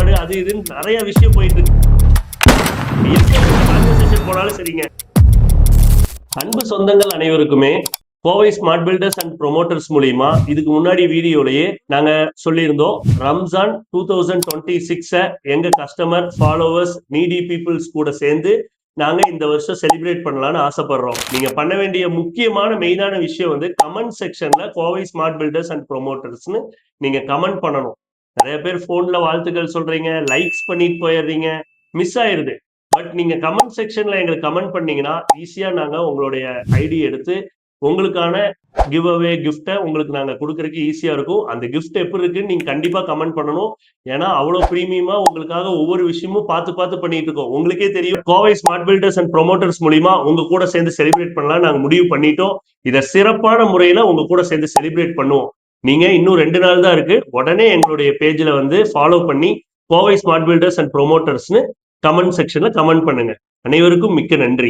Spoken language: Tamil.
சாப்பாடு அது இதுன்னு நிறைய விஷயம் போயிட்டு இருக்கு. கான்வர்சேஷன் போனாலும் சரிங்க. அன்பு சொந்தங்கள் அனைவருக்குமே Kovai smart builders and promoters மூலியமா இதுக்கு முன்னாடி வீடியோலயே நாங்க சொல்லியிருந்தோம், ரம்ஜான் 2026 எங்க கஸ்டமர் ஃபாலோவர்ஸ் நீடி பீப்புள்ஸ் கூட சேர்ந்து நாங்க இந்த வருஷம் செலிப்ரேட் பண்ணலாம்னு ஆசைப்படுறோம். நீங்க பண்ண வேண்டிய முக்கியமான மெயினான விஷயம் வந்து கமெண்ட் செக்ஷன்ல கோவை ஸ்மார்ட் பில்டர்ஸ் அண்ட் ப்ரொமோட்டர்ஸ்னு நீங்க கமெண்ட் பண்ணணும். நிறைய பேர் போன்ல வாழ்த்துக்கள் சொல்றீங்க, லைக்ஸ் பண்ணிட்டு போயிடுறீங்க, மிஸ் ஆயிருது. பட் நீங்க கமெண்ட் செக்ஷன்ல எங்களுக்கு கமெண்ட் பண்ணீங்கன்னா ஈஸியா நாங்க உங்களுடைய ஐடி எடுத்து உங்களுக்கான கிவ் அவே கிஃப்டை உங்களுக்கு நாங்க கொடுக்கறதுக்கு ஈஸியா இருக்கும். அந்த கிஃப்ட் எப்படி இருக்குன்னு நீங்க கண்டிப்பா கமெண்ட் பண்ணணும். ஏன்னா அவ்வளவு பிரீமியமா உங்களுக்காக ஒவ்வொரு விஷயமும் பார்த்து பார்த்து பண்ணிட்டு இருக்கோம். உங்களுக்கே தெரியும், Kovai smart builders and promoters மூலியமா உங்க கூட சேர்ந்து செலிப்ரேட் பண்ணலாம் நாங்க முடிவு பண்ணிட்டோம். இதை சிறப்பான முறையில உங்க கூட சேர்ந்து செலிப்ரேட் பண்ணுவோம். நீங்க இன்னும் 2 நாள் தான் இருக்கு. உடனே எங்களுடைய பேஜ்ல வந்து ஃபாலோ பண்ணி கோவை ஸ்மார்ட் பில்டர்ஸ் அண்ட் ப்ரொமோட்டர்ஸ்னு கமெண்ட் செக்ஷன்ல கமெண்ட் பண்ணுங்க. அனைவருக்கும் மிக்க நன்றி.